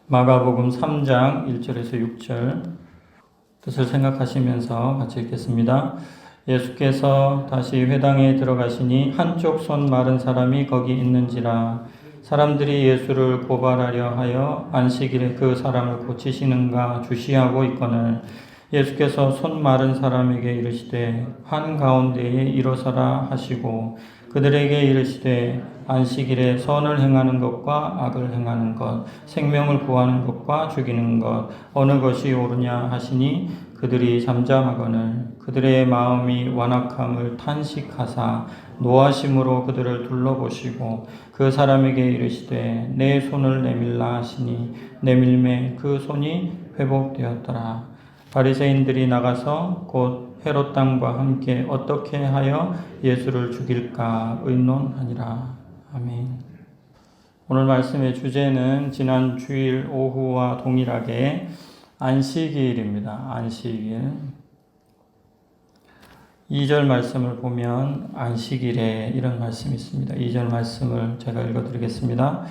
마가복음 3장 1절에서 6절 뜻을 생각하시면서 같이 읽겠습니다. 예수께서 다시 회당에 들어가시니 한쪽 손 마른 사람이 거기 있는지라. 사람들이 예수를 고발하려 하여 안식일에 그 사람을 고치시는가 주시하고 있거늘 예수께서 손 마른 사람에게 이르시되 한가운데에 일어서라 하시고 그들에게 이르시되 안식일에 선을 행하는 것과 악을 행하는 것, 생명을 구하는 것과 죽이는 것 어느 것이 옳으냐 하시니 그들이 잠잠하거늘 그들의 마음이 완악함을 탄식하사 노하심으로 그들을 둘러보시고 그 사람에게 이르시되 내 손을 내밀라 하시니 내밀매 그 손이 회복되었더라. 바리새인들이 나가서 곧 헤롯 왕과 함께 어떻게 하여 예수를 죽일까 의논하니라. 아멘. 오늘 말씀의 주제는 지난 주일 오후와 동일하게 안식일입니다. 안식일. 2절 말씀을 보면 안식일에 이런 말씀이 있습니다. 2절 말씀을 제가 읽어드리겠습니다.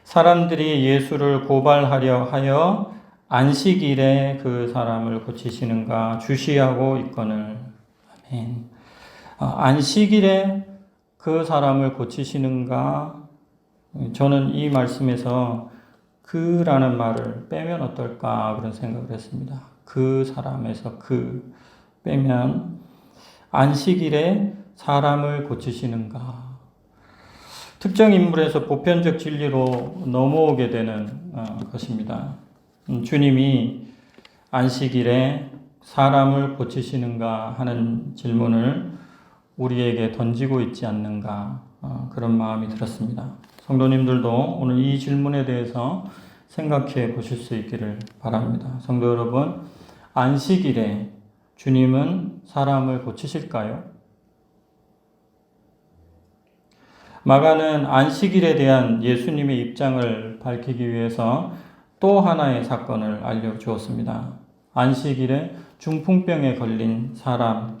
사람들이 예수를 고발하려 하여 안식일에 그 사람을 고치시는가 주시하고 있거늘. 아멘. 안식일에 그 사람을 고치시는가. 저는 이 말씀에서 그라는 말을 빼면 어떨까 그런 생각을 했습니다. 그 사람에서 그 빼면 안식일에 사람을 고치시는가. 특정 인물에서 보편적 진리로 넘어오게 되는 것입니다. 주님이 안식일에 사람을 고치시는가 하는 질문을 우리에게 던지고 있지 않는가 그런 마음이 들었습니다. 성도님들도 오늘 이 질문에 대해서 생각해 보실 수 있기를 바랍니다. 성도 여러분, 안식일에 주님은 사람을 고치실까요? 마가는 안식일에 대한 예수님의 입장을 밝히기 위해서 또 하나의 사건을 알려주었습니다. 안식일에 중풍병에 걸린 사람,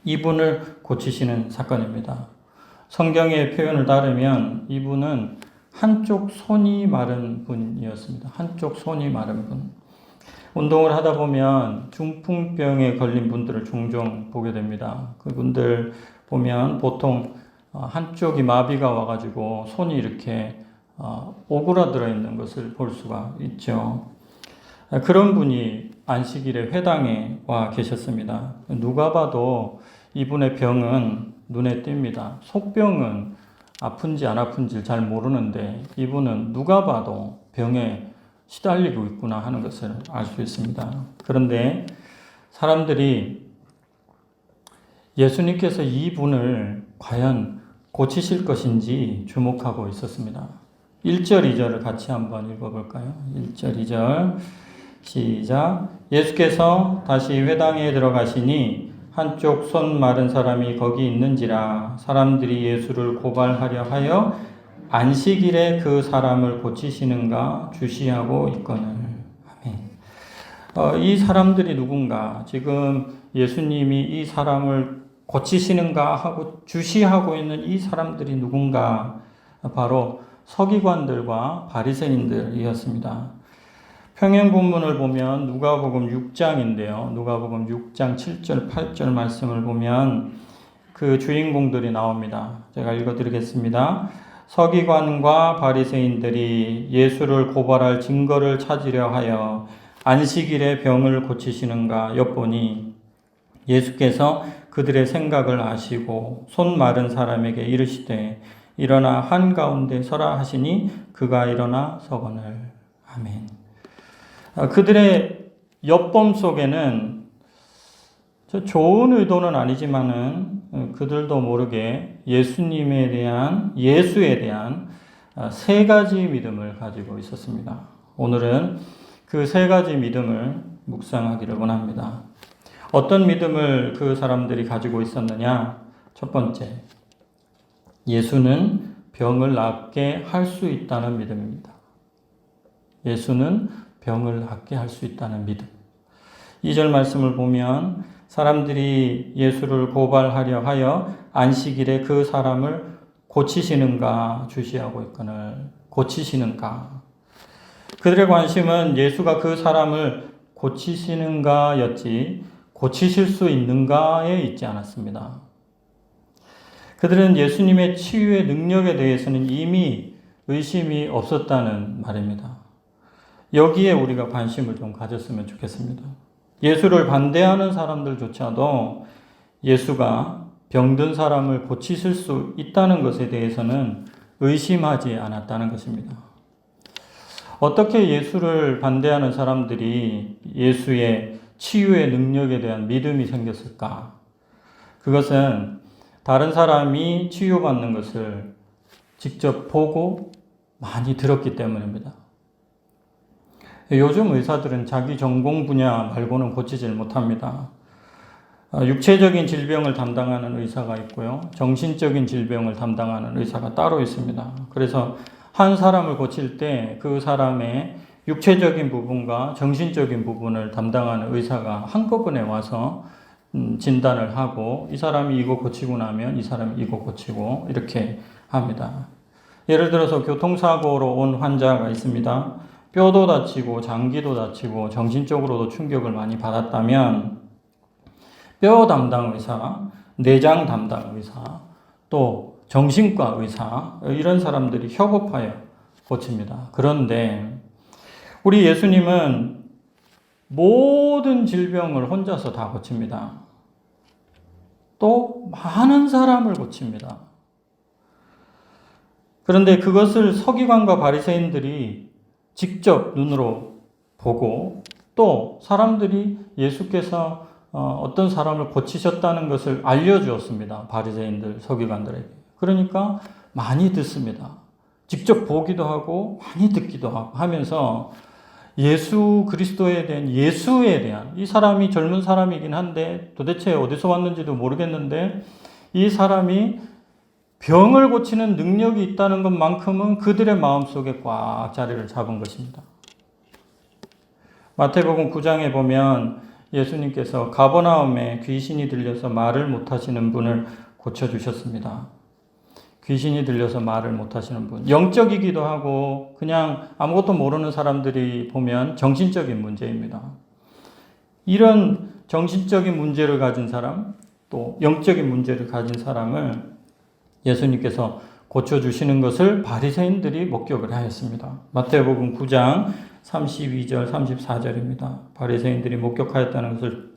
이분을 고치시는 사건입니다. 성경의 표현을 따르면 이분은 한쪽 손이 마른 분이었습니다. 한쪽 손이 마른 분. 운동을 하다 보면 중풍병에 걸린 분들을 종종 보게 됩니다. 그분들 보면 보통 한쪽이 마비가 와가지고 손이 이렇게 오그라들어 있는 것을 볼 수가 있죠. 그런 분이 안식일에 회당에 와 계셨습니다. 누가 봐도 이분의 병은 눈에 띕니다. 속병은 아픈지 안 아픈지 잘 모르는데 이분은 누가 봐도 병에 시달리고 있구나 하는 것을 알 수 있습니다. 그런데 사람들이 예수님께서 이분을 과연 고치실 것인지 주목하고 있었습니다. 1절, 2절을 같이 한번 읽어볼까요? 1절, 2절 시작. 예수께서 다시 회당에 들어가시니 한쪽 손 마른 사람이 거기 있는지라. 사람들이 예수를 고발하려 하여 안식일에 그 사람을 고치시는가 주시하고 있거늘. 아멘. 이 사람들이 누군가? 지금 예수님이 이 사람을 고치시는가 하고 주시하고 있는 이 사람들이 누군가? 바로 서기관들과 바리새인들이었습니다. 평행 본문을 보면 누가복음 6장인데요. 누가복음 6장 7절, 8절 말씀을 보면 그 주인공들이 나옵니다. 제가 읽어드리겠습니다. 서기관과 바리새인들이 예수를 고발할 증거를 찾으려 하여 안식일에 병을 고치시는가 엿보니 예수께서 그들의 생각을 아시고 손 마른 사람에게 이르시되 일어나 한가운데 서라 하시니 그가 일어나 서거늘. 아멘. 그들의 엿봄 속에는 좋은 의도는 아니지만은 그들도 모르게 예수에 대한 세 가지 믿음을 가지고 있었습니다. 오늘은 그 세 가지 믿음을 묵상하기를 원합니다. 어떤 믿음을 그 사람들이 가지고 있었느냐? 첫 번째, 예수는 병을 낫게 할 수 있다는 믿음입니다. 예수는 병을 낫게 할 수 있다는 믿음. 2절 말씀을 보면 사람들이 예수를 고발하려 하여 안식일에 그 사람을 고치시는가 주시하고 있거늘. 고치시는가. 그들의 관심은 예수가 그 사람을 고치시는가였지 고치실 수 있는가에 있지 않았습니다. 그들은 예수님의 치유의 능력에 대해서는 이미 의심이 없었다는 말입니다. 여기에 우리가 관심을 좀 가졌으면 좋겠습니다. 예수를 반대하는 사람들조차도 예수가 병든 사람을 고치실 수 있다는 것에 대해서는 의심하지 않았다는 것입니다. 어떻게 예수를 반대하는 사람들이 예수의 치유의 능력에 대한 믿음이 생겼을까? 그것은 다른 사람이 치유받는 것을 직접 보고 많이 들었기 때문입니다. 요즘 의사들은 자기 전공 분야 말고는 고치질 못합니다. 육체적인 질병을 담당하는 의사가 있고요. 정신적인 질병을 담당하는 의사가 따로 있습니다. 그래서 한 사람을 고칠 때 그 사람의 육체적인 부분과 정신적인 부분을 담당하는 의사가 한꺼번에 와서 진단을 하고 이 사람이 이거 고치고 나면 이 사람이 이거 고치고 이렇게 합니다. 예를 들어서 교통사고로 온 환자가 있습니다. 뼈도 다치고 장기도 다치고 정신적으로도 충격을 많이 받았다면 뼈 담당 의사, 내장 담당 의사, 또 정신과 의사 이런 사람들이 협업하여 고칩니다. 그런데 우리 예수님은 모든 질병을 혼자서 다 고칩니다. 또 많은 사람을 고칩니다. 그런데 그것을 서기관과 바리새인들이 직접 눈으로 보고 또 사람들이 예수께서 어떤 사람을 고치셨다는 것을 알려주었습니다. 바리새인들, 서기관들에게. 그러니까 많이 듣습니다. 직접 보기도 하고 많이 듣기도 하고 하면서 예수 그리스도에 대한 예수에 대한 이 사람이 젊은 사람이긴 한데 도대체 어디서 왔는지도 모르겠는데 이 사람이 병을 고치는 능력이 있다는 것만큼은 그들의 마음속에 꽉 자리를 잡은 것입니다. 마태복음 9장에 보면 예수님께서 가버나움에 귀신이 들려서 말을 못하시는 분을 고쳐주셨습니다. 귀신이 들려서 말을 못하시는 분. 영적이기도 하고 그냥 아무것도 모르는 사람들이 보면 정신적인 문제입니다. 이런 정신적인 문제를 가진 사람, 또 영적인 문제를 가진 사람을 예수님께서 고쳐주시는 것을 바리새인들이 목격을 하였습니다. 마태복음 9장 32절, 34절입니다. 바리새인들이 목격하였다는 것을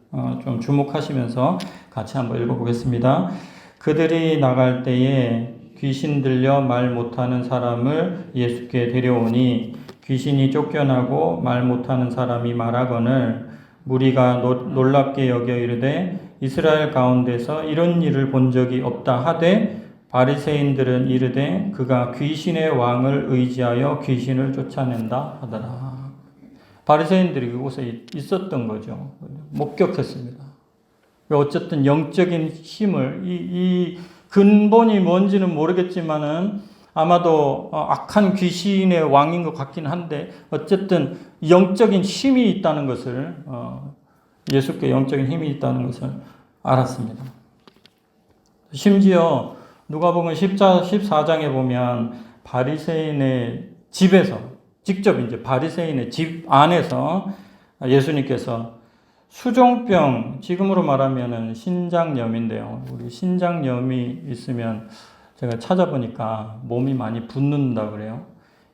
좀 주목하시면서 같이 한번 읽어보겠습니다. 그들이 나갈 때에 귀신 들려 말 못하는 사람을 예수께 데려오니 귀신이 쫓겨나고 말 못하는 사람이 말하거늘 무리가 놀랍게 여겨 이르되 이스라엘 가운데서 이런 일을 본 적이 없다 하되 바리새인들은 이르되 그가 귀신의 왕을 의지하여 귀신을 쫓아낸다 하더라. 바리새인들이 그곳에 있었던 거죠. 목격했습니다. 어쨌든 영적인 힘을 이 근본이 뭔지는 모르겠지만은 아마도 악한 귀신의 왕인 것 같긴 한데 어쨌든 영적인 힘이 있다는 것을 예수께 영적인 힘이 있다는 것을 알았습니다. 심지어 누가복음 14장에 보면 바리새인의 집에서 직접 이제 바리새인의 집 안에서 예수님께서 수종병, 지금으로 말하면은 신장염인데요. 우리 신장염이 있으면 제가 찾아보니까 몸이 많이 붓는다 그래요.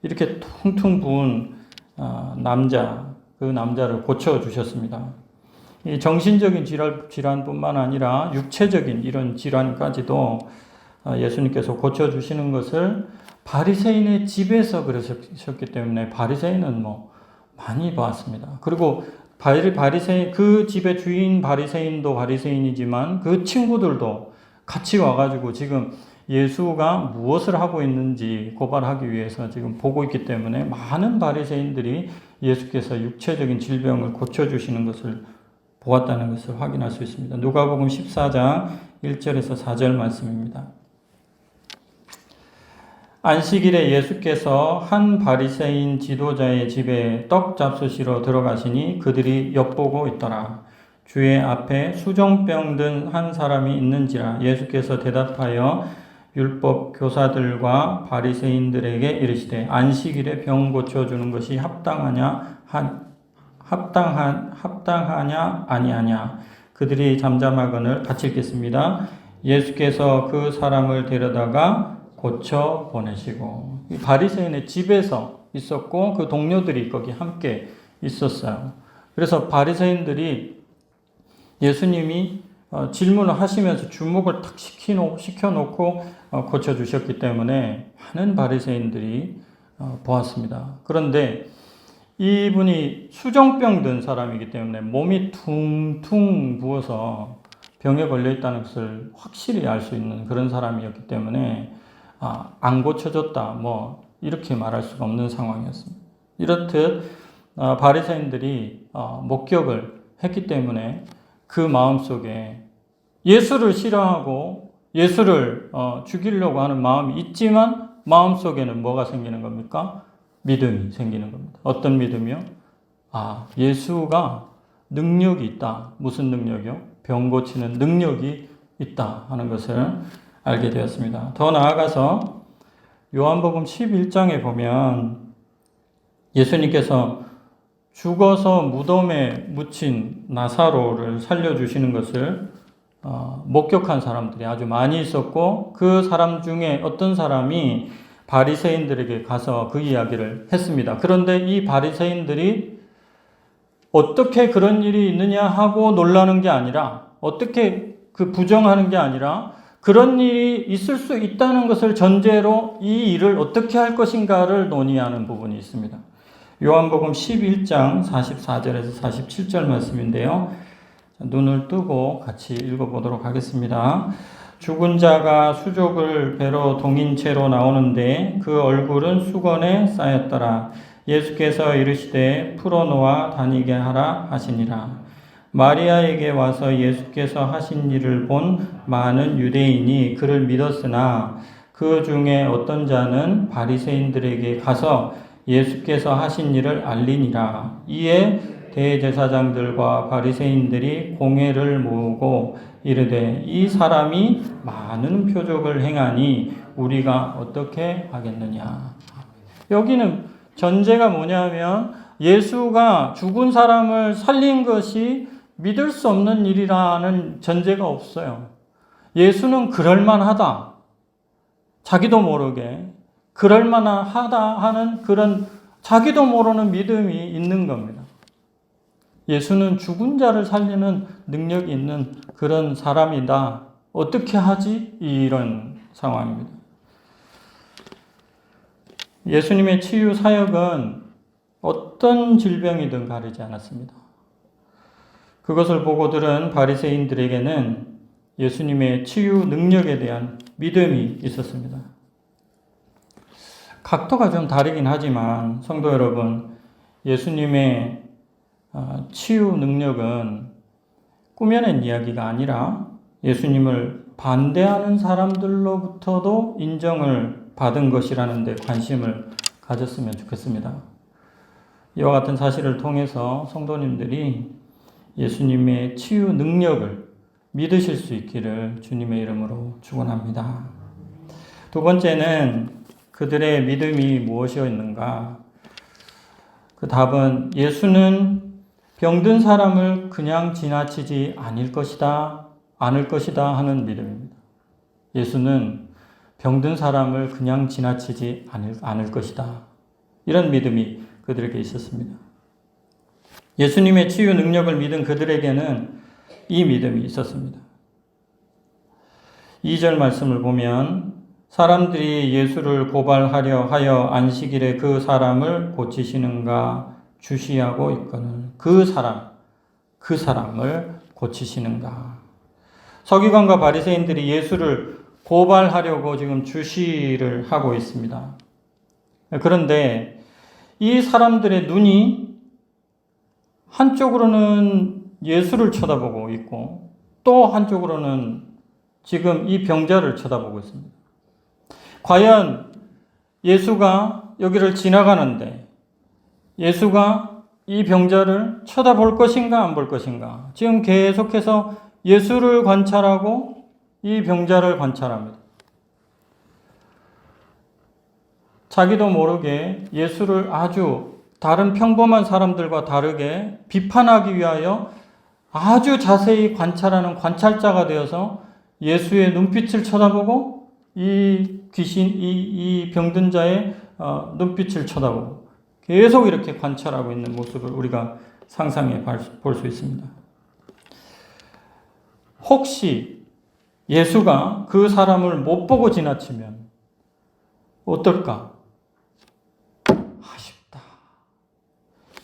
이렇게 퉁퉁 부은 그 남자를 고쳐주셨습니다. 이 정신적인 질환뿐만 아니라 육체적인 이런 질환까지도 예수님께서 고쳐주시는 것을 바리새인의 집에서 그러셨기 때문에 바리새인은 많이 봤습니다. 그리고 그 집의 주인 바리새인도 바리새인이지만 그 친구들도 같이 와가지고 지금 예수가 무엇을 하고 있는지 고발하기 위해서 지금 보고 있기 때문에 많은 바리새인들이 예수께서 육체적인 질병을 고쳐주시는 것을 보았다는 것을 확인할 수 있습니다. 누가복음 14장 1절에서 4절 말씀입니다. 안식일에 예수께서 한 바리새인 지도자의 집에 떡 잡수시러 들어가시니 그들이 엿보고 있더라. 주의 앞에 수종병 든 한 사람이 있는지라. 예수께서 대답하여 율법 교사들과 바리새인들에게 이르시되 안식일에 병 고쳐주는 것이 합당하냐 아니하냐. 그들이 잠잠하거늘 같이 읽겠습니다. 예수께서 그 사람을 데려다가 고쳐 보내시고. 이 바리새인의 집에서 있었고 그 동료들이 거기 함께 있었어요. 그래서 바리새인들이 예수님이 질문을 하시면서 주목을 탁 시켜놓고 고쳐주셨기 때문에 많은 바리새인들이 보았습니다. 그런데 이분이 수정병 든 사람이기 때문에 몸이 퉁퉁 부어서 병에 걸려 있다는 것을 확실히 알 수 있는 그런 사람이었기 때문에 안 고쳐졌다 이렇게 말할 수가 없는 상황이었습니다. 이렇듯 바리새인들이 목격을 했기 때문에 그 마음속에 예수를 싫어하고 예수를 죽이려고 하는 마음이 있지만 마음속에는 뭐가 생기는 겁니까? 믿음이 생기는 겁니다. 어떤 믿음이요? 예수가 능력이 있다. 무슨 능력이요? 병 고치는 능력이 있다 하는 것을 알게 되었습니다. 더 나아가서 요한복음 11장에 보면 예수님께서 죽어서 무덤에 묻힌 나사로를 살려주시는 것을 목격한 사람들이 아주 많이 있었고 그 사람 중에 어떤 사람이 바리새인들에게 가서 그 이야기를 했습니다. 그런데 이 바리새인들이 어떻게 그런 일이 있느냐 하고 놀라는 게 아니라 어떻게 부정하는 게 아니라 그런 일이 있을 수 있다는 것을 전제로 이 일을 어떻게 할 것인가를 논의하는 부분이 있습니다. 요한복음 11장 44절에서 47절 말씀인데요. 눈을 뜨고 같이 읽어보도록 하겠습니다. 죽은 자가 수족을 배로 동인 채로 나오는데 그 얼굴은 수건에 쌓였더라. 예수께서 이르시되 풀어놓아 다니게 하라 하시니라. 마리아에게 와서 예수께서 하신 일을 본 많은 유대인이 그를 믿었으나 그 중에 어떤 자는 바리새인들에게 가서 예수께서 하신 일을 알리니라. 이에 대제사장들과 바리새인들이 공회를 모으고 이르되 이 사람이 많은 표적을 행하니 우리가 어떻게 하겠느냐. 여기는 전제가 뭐냐면 예수가 죽은 사람을 살린 것이 믿을 수 없는 일이라는 전제가 없어요. 예수는 그럴만하다. 자기도 모르게 그럴만하다 하는 그런 자기도 모르는 믿음이 있는 겁니다. 예수는 죽은 자를 살리는 능력이 있는 그런 사람이다. 어떻게 하지? 이런 상황입니다. 예수님의 치유 사역은 어떤 질병이든 가리지 않았습니다. 그것을 보고들은 바리새인들에게는 예수님의 치유 능력에 대한 믿음이 있었습니다. 각도가 좀 다르긴 하지만 성도 여러분, 예수님의 치유 능력은 꾸며낸 이야기가 아니라 예수님을 반대하는 사람들로부터도 인정을 받은 것이라는 데 관심을 가졌으면 좋겠습니다. 이와 같은 사실을 통해서 성도님들이 예수님의 치유 능력을 믿으실 수 있기를 주님의 이름으로 축원합니다. 두 번째는 그들의 믿음이 무엇이었는가? 그 답은 예수는 병든 사람을 그냥 지나치지 않을 것이다 하는 믿음입니다. 예수는 병든 사람을 그냥 지나치지 않을 것이다. 이런 믿음이 그들에게 있었습니다. 예수님의 치유 능력을 믿은 그들에게는 이 믿음이 있었습니다. 2절 말씀을 보면 사람들이 예수를 고발하려 하여 안식일에 그 사람을 고치시는가 주시하고 있거늘 그 사람을 고치시는가. 서기관과 바리새인들이 예수를 고발하려고 지금 주시를 하고 있습니다. 그런데 이 사람들의 눈이 한쪽으로는 예수를 쳐다보고 있고 또 한쪽으로는 지금 이 병자를 쳐다보고 있습니다. 과연 예수가 여기를 지나가는데 예수가 이 병자를 쳐다볼 것인가 안 볼 것인가? 지금 계속해서 예수를 관찰하고 이 병자를 관찰합니다. 자기도 모르게 예수를 아주 다른 평범한 사람들과 다르게 비판하기 위하여 아주 자세히 관찰하는 관찰자가 되어서 예수의 눈빛을 쳐다보고 이 귀신, 이 병든 자의 눈빛을 쳐다보고 계속 이렇게 관찰하고 있는 모습을 우리가 상상해 볼 수 있습니다. 혹시 예수가 그 사람을 못 보고 지나치면 어떨까? 아쉽다.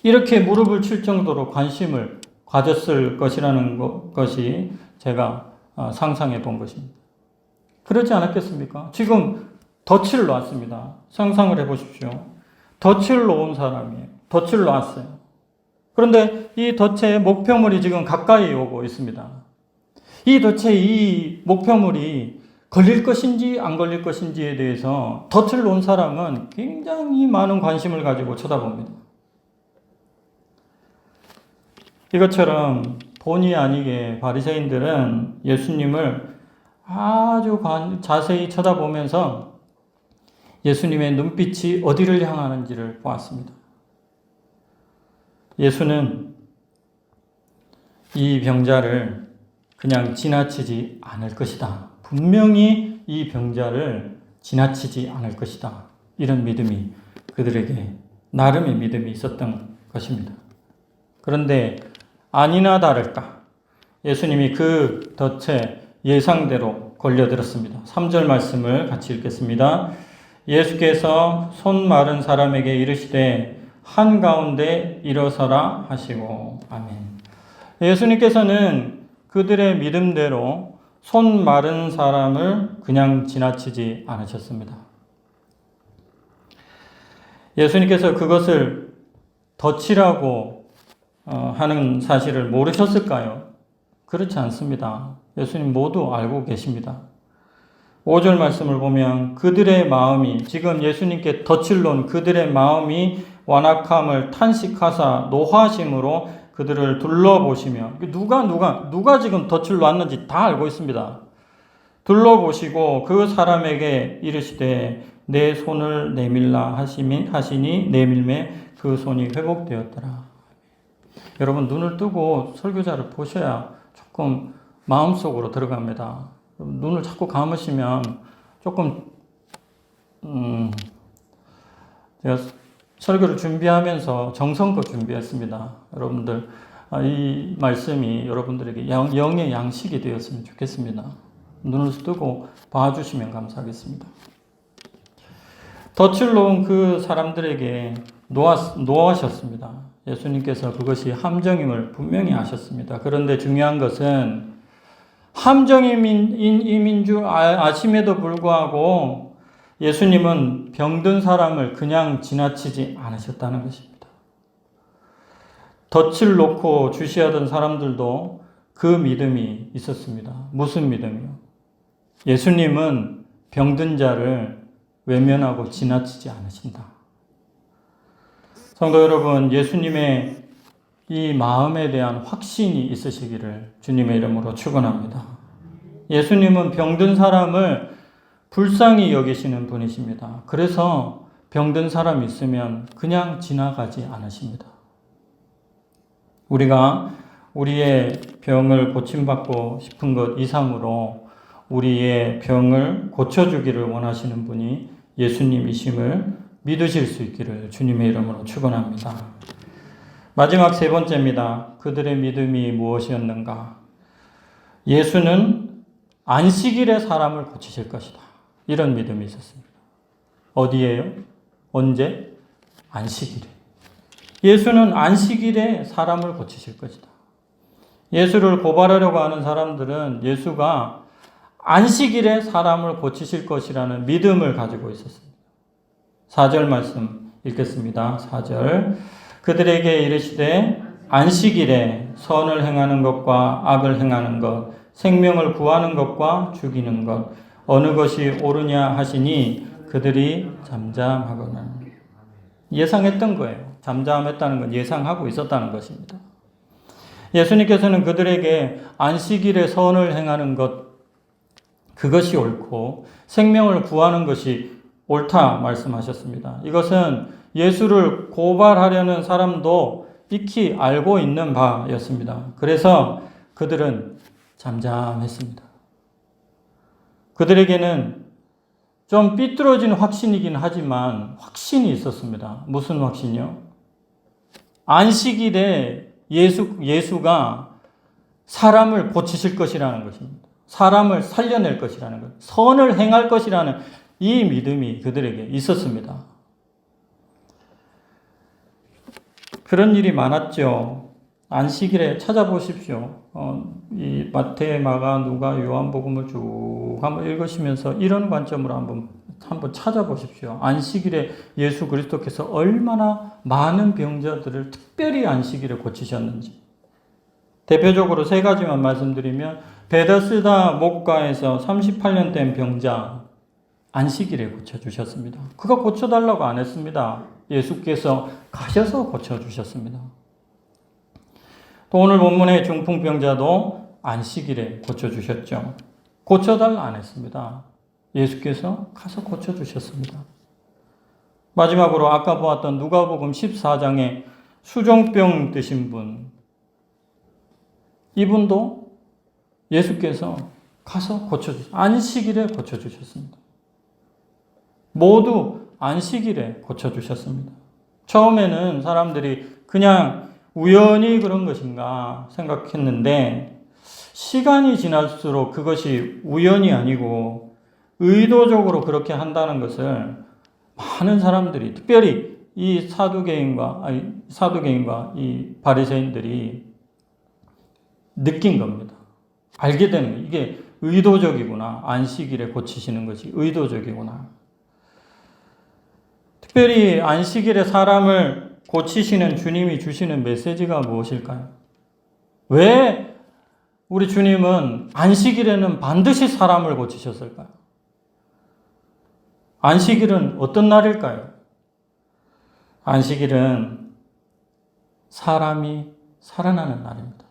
이렇게 무릎을 칠 정도로 관심을 가졌을 것이라는 것이 제가 상상해 본 것입니다. 그렇지 않았겠습니까? 지금 덫을 놨습니다. 상상을 해 보십시오. 덫을 놓은 사람이에요. 덫을 놨어요. 그런데 이 덫의 목표물이 지금 가까이 오고 있습니다. 이 덫에 이 목표물이 걸릴 것인지 안 걸릴 것인지에 대해서 덫을 놓은 사람은 굉장히 많은 관심을 가지고 쳐다봅니다. 이것처럼 본의 아니게 바리새인들은 예수님을 아주 자세히 쳐다보면서 예수님의 눈빛이 어디를 향하는지를 보았습니다. 예수는 이 병자를 그냥 지나치지 않을 것이다. 분명히 이 병자를 지나치지 않을 것이다. 이런 믿음이 그들에게 나름의 믿음이 있었던 것입니다. 그런데 아니나 다를까 예수님이 그 덫에 예상대로 걸려들었습니다. 3절 말씀을 같이 읽겠습니다. 예수께서 손 마른 사람에게 이르시되 한가운데 일어서라 하시고 아멘. 예수님께서는 그들의 믿음대로 손 마른 사람을 그냥 지나치지 않으셨습니다. 예수님께서 그것을 덫이라고 하는 사실을 모르셨을까요? 그렇지 않습니다. 예수님 모두 알고 계십니다. 5절 말씀을 보면 그들의 마음이 지금 예수님께 덫을 놓은 그들의 마음이 완악함을 탄식하사 노하심으로 그들을 둘러보시며 누가 지금 덫을 놨는지 다 알고 있습니다. 둘러보시고 그 사람에게 이르시되 내 손을 내밀라 하시니 내밀매 그 손이 회복되었더라. 여러분 눈을 뜨고 설교자를 보셔야 조금 마음속으로 들어갑니다. 눈을 자꾸 감으시면 조금 제가 설교를 준비하면서 정성껏 준비했습니다. 여러분들 이 말씀이 여러분들에게 영의 양식이 되었으면 좋겠습니다. 눈을 뜨고 봐주시면 감사하겠습니다. 덫을 놓은 그 사람들에게 노하셨습니다. 예수님께서 그것이 함정임을 분명히 아셨습니다. 그런데 중요한 것은 함정임인 줄 아심에도 불구하고 예수님은 병든 사람을 그냥 지나치지 않으셨다는 것입니다. 덫을 놓고 주시하던 사람들도 그 믿음이 있었습니다. 무슨 믿음이요? 예수님은 병든 자를 외면하고 지나치지 않으신다. 성도 여러분, 예수님의 이 마음에 대한 확신이 있으시기를 주님의 이름으로 축원합니다. 예수님은 병든 사람을 불쌍히 여기시는 분이십니다. 그래서 병든 사람이 있으면 그냥 지나가지 않으십니다. 우리가 우리의 병을 고침받고 싶은 것 이상으로 우리의 병을 고쳐주기를 원하시는 분이 예수님이심을 믿으실 수 있기를 주님의 이름으로 축원합니다. 마지막 세 번째입니다. 그들의 믿음이 무엇이었는가? 예수는 안식일에 사람을 고치실 것이다. 이런 믿음이 있었습니다. 어디에요? 언제? 안식일에. 예수는 안식일에 사람을 고치실 것이다. 예수를 고발하려고 하는 사람들은 예수가 안식일에 사람을 고치실 것이라는 믿음을 가지고 있었습니다. 4절 말씀 읽겠습니다. 4절. 그들에게 이르시되 안식일에 선을 행하는 것과 악을 행하는 것, 생명을 구하는 것과 죽이는 것, 어느 것이 옳으냐 하시니 그들이 잠잠하거늘. 예상했던 거예요. 잠잠했다는 건 예상하고 있었다는 것입니다. 예수님께서는 그들에게 안식일에 선을 행하는 것, 그것이 옳고 생명을 구하는 것이 옳다 말씀하셨습니다. 이것은 예수를 고발하려는 사람도 익히 알고 있는 바였습니다. 그래서 그들은 잠잠했습니다. 그들에게는 좀 삐뚤어진 확신이긴 하지만 확신이 있었습니다. 무슨 확신이요? 안식일에 예수가 사람을 고치실 것이라는 것입니다. 사람을 살려낼 것이라는 것, 선을 행할 것이라는 이 믿음이 그들에게 있었습니다. 그런 일이 많았죠. 안식일에 찾아보십시오. 이 마태, 마가, 누가, 요한복음을 쭉 한번 읽으시면서 이런 관점으로 한번 찾아보십시오. 안식일에 예수 그리스도께서 얼마나 많은 병자들을 특별히 안식일에 고치셨는지. 대표적으로 세 가지만 말씀드리면 베데스다 목가에서 38년 된 병자 안식일에 고쳐주셨습니다. 그가 고쳐달라고 안 했습니다. 예수께서 가셔서 고쳐주셨습니다. 또 오늘 본문의 중풍병자도 안식일에 고쳐주셨죠. 고쳐달라 안 했습니다. 예수께서 가서 고쳐주셨습니다. 마지막으로 아까 보았던 누가복음 14장에 수종병 드신 분, 이분도 예수께서 가서 안식일에 고쳐주셨습니다. 모두 안식일에 고쳐주셨습니다. 처음에는 사람들이 그냥 우연히 그런 것인가 생각했는데 시간이 지날수록 그것이 우연이 아니고 의도적으로 그렇게 한다는 것을 많은 사람들이, 특별히 이 사두개인과 이 바리새인들이 느낀 겁니다. 알게 되는 거예요. 이게 의도적이구나. 안식일에 고치시는 것이 의도적이구나. 특별히 안식일에 사람을 고치시는 주님이 주시는 메시지가 무엇일까요? 왜 우리 주님은 안식일에는 반드시 사람을 고치셨을까요? 안식일은 어떤 날일까요? 안식일은 사람이 살아나는 날입니다.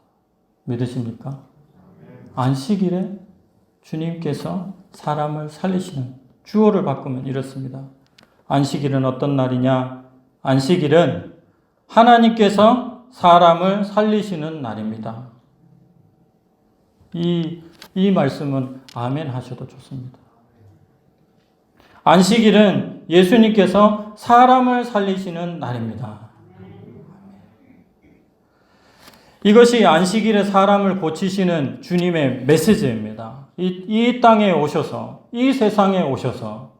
믿으십니까? 안식일에 주님께서 사람을 살리시는, 주어를 바꾸면 이렇습니다. 안식일은 어떤 날이냐? 안식일은 하나님께서 사람을 살리시는 날입니다. 이 말씀은 아멘 하셔도 좋습니다. 안식일은 예수님께서 사람을 살리시는 날입니다. 이것이 안식일에 사람을 고치시는 주님의 메시지입니다. 이 땅에 오셔서, 이 세상에 오셔서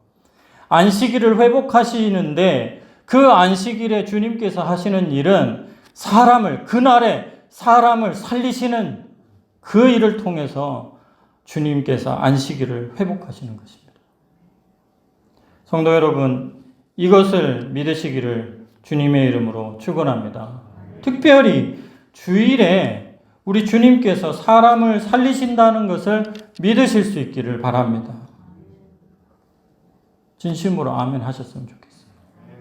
안식일을 회복하시는데 그 안식일에 주님께서 하시는 일은 그날에 사람을 살리시는 그 일을 통해서 주님께서 안식일을 회복하시는 것입니다. 성도 여러분, 이것을 믿으시기를 주님의 이름으로 축원합니다. 특별히 주일에 우리 주님께서 사람을 살리신다는 것을 믿으실 수 있기를 바랍니다. 진심으로 아멘 하셨으면 좋겠어요.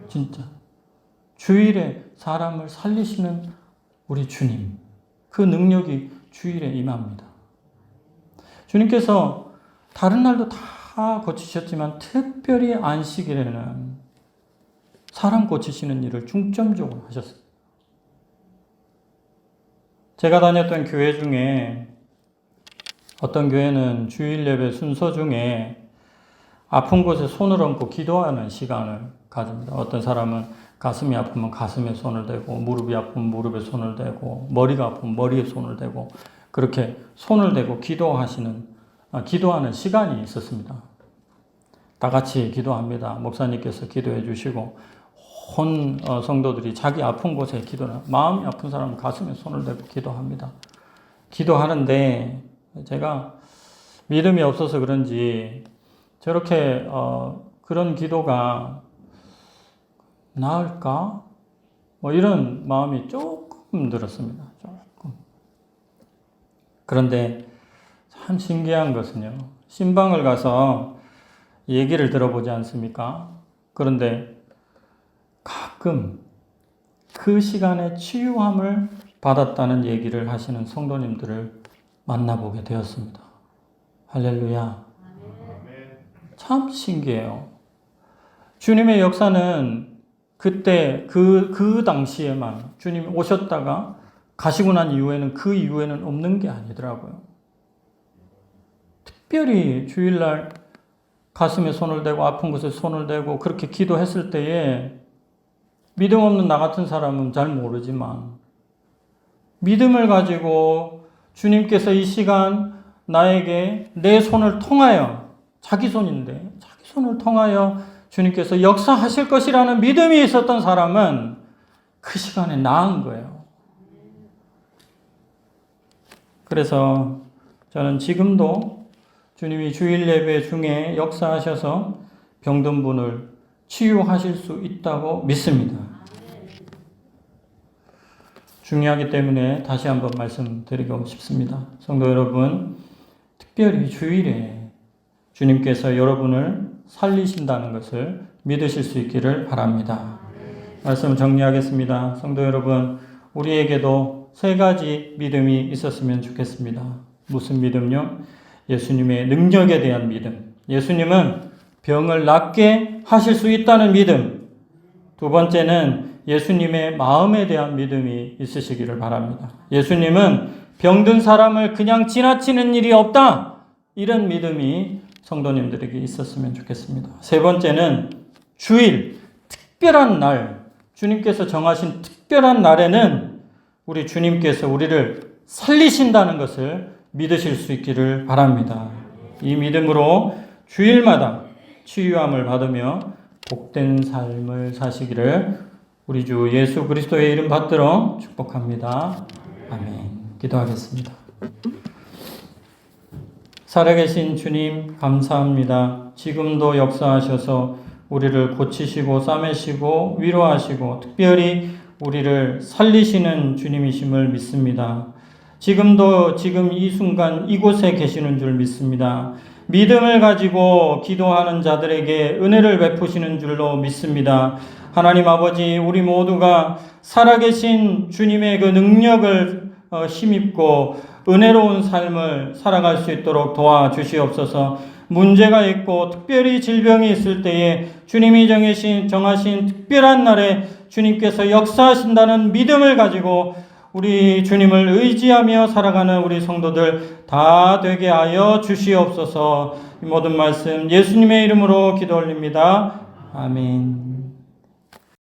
진짜. 주일에 사람을 살리시는 우리 주님, 그 능력이 주일에 임합니다. 주님께서 다른 날도 다 고치셨지만 특별히 안식일에는 사람 고치시는 일을 중점적으로 하셨어요. 제가 다녔던 교회 중에 어떤 교회는 주일 예배 순서 중에 아픈 곳에 손을 얹고 기도하는 시간을 가집니다. 어떤 사람은 가슴이 아프면 가슴에 손을 대고, 무릎이 아프면 무릎에 손을 대고, 머리가 아프면 머리에 손을 대고, 그렇게 손을 대고 기도하는 시간이 있었습니다. 다 같이 기도합니다. 목사님께서 기도해 주시고, 온 성도들이 자기 아픈 곳에 마음이 아픈 사람은 가슴에 손을 대고 기도합니다. 기도하는데 제가 믿음이 없어서 그런지 저렇게 그런 기도가 나을까? 이런 마음이 조금 들었습니다. 조금. 그런데 참 신기한 것은요. 신방을 가서 얘기를 들어보지 않습니까? 그런데 가끔 그 시간에 치유함을 받았다는 얘기를 하시는 성도님들을 만나보게 되었습니다. 할렐루야. 참 신기해요. 주님의 역사는 그때 그 당시에만 주님이 오셨다가 가시고 난 이후에는 그 이후에는 없는 게 아니더라고요. 특별히 주일날 가슴에 손을 대고 아픈 곳에 손을 대고 그렇게 기도했을 때에 믿음 없는 나 같은 사람은 잘 모르지만 믿음을 가지고 주님께서 이 시간 나에게 내 손을 통하여 자기 손인데 자기 손을 통하여 주님께서 역사하실 것이라는 믿음이 있었던 사람은 그 시간에 나은 거예요. 그래서 저는 지금도 주님이 주일 예배 중에 역사하셔서 병든 분을 치유하실 수 있다고 믿습니다. 중요하기 때문에 다시 한번 말씀드리고 싶습니다. 성도 여러분, 특별히 주일에 주님께서 여러분을 살리신다는 것을 믿으실 수 있기를 바랍니다. 말씀 정리하겠습니다. 성도 여러분, 우리에게도 세 가지 믿음이 있었으면 좋겠습니다. 무슨 믿음요? 예수님의 능력에 대한 믿음. 예수님은 병을 낫게 하실 수 있다는 믿음. 두 번째는 예수님의 마음에 대한 믿음이 있으시기를 바랍니다. 예수님은 병든 사람을 그냥 지나치는 일이 없다. 이런 믿음이 성도님들에게 있었으면 좋겠습니다. 세 번째는 주일, 특별한 날, 주님께서 정하신 특별한 날에는 우리 주님께서 우리를 살리신다는 것을 믿으실 수 있기를 바랍니다. 이 믿음으로 주일마다 치유함을 받으며 복된 삶을 사시기를 우리 주 예수 그리스도의 이름 받들어 축복합니다. 아멘. 기도하겠습니다. 살아계신 주님 감사합니다. 지금도 역사하셔서 우리를 고치시고 싸매시고 위로하시고 특별히 우리를 살리시는 주님이심을 믿습니다. 지금도 지금 이 순간 이곳에 계시는 줄 믿습니다. 믿음을 가지고 기도하는 자들에게 은혜를 베푸시는 줄로 믿습니다. 하나님 아버지, 우리 모두가 살아계신 주님의 그 능력을 힘입고 은혜로운 삶을 살아갈 수 있도록 도와주시옵소서. 문제가 있고 특별히 질병이 있을 때에 주님이 정하신 특별한 날에 주님께서 역사하신다는 믿음을 가지고 우리 주님을 의지하며 살아가는 우리 성도들 다 되게 하여 주시옵소서. 이 모든 말씀 예수님의 이름으로 기도 올립니다. 아멘.